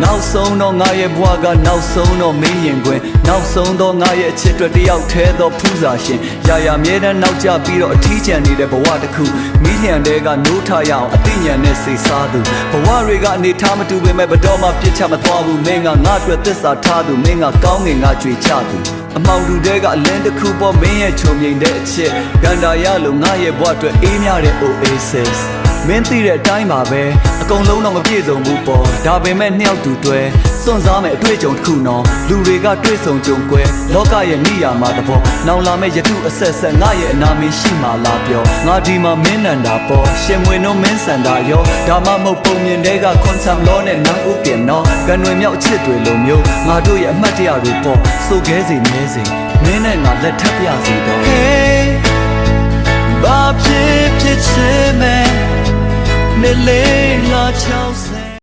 နောက်ဆုံးတော့ငါရဲ့ဘဝကနောက်ဆုံးတော့မင်းရင်ခွင်နောက်ဆုံးတော့ငါရဲ့အချစ်တွေတယောက်ထဲသောဖူးစာရှင်ရာရာမြဲတမ်းနောက်ကျပြီးတော့အထီးကျန်နေတဲ့ဘဝတစ်ခုမိလျံတွေကနိုးထရအောင်အသိဉာဏ်နဲ့စိတ်စားသူဘဝတွေကအနေထားမတူပေမဲ့ဘတော်မှပြစ်ချမသွားဘူးမင်းကငါအတွက်သစ္စာထားသူမင်းကကောင်းငင်ငါကြွေချသူအမောင်လူတွေကအလင်းတစ်ခုပေါ်မင်းရဲ့ချုံမြိန်တဲ့အချစ်ကန္တာရလို့ငါရဲ့ဘဝအတွက်အေးမြတဲ့ Oasisမင်းသိတဲ့အတိုင်းပါပဲအကုန်လုံးတော့မပြည့်စုံဘူးပေါ့ဒါပေမဲ့နှစ်ယောက်တူတွဲစွန့်စားမဲ့အတွေ့အကြုံတစ်ခုနော်လူတွေကတွေ့ဆုံကြုံကွဲလောကရဲ့နေရာမှာတဘောနောင်လာမဲ့ယခုအဆက်ဆက်ငါရဲ့အနာမည်ရှိမှလားပြောငါဒီမှာမင်းနန္တာပေါ့ရှင်မွေနှုံးမင်းစန္ဒာရောဒါမှမဟုတ်ပုံမြင်တွေကခွန်ဆမ်လောနဲ့နန်းဦးပြင်နော်ကန်တွေမြောက်အချစ်တွေလိုမျိုးငါတို့ရဲ့အမှတ်တရတွေပေါ့စိုးခဲစီနေစီမင်းနဲ့ငါလက်ထပ်ပြစီတော့ Hey ဘာဖြစ်ဖြစ်ချင်မဲ့နေလေလာချောင်း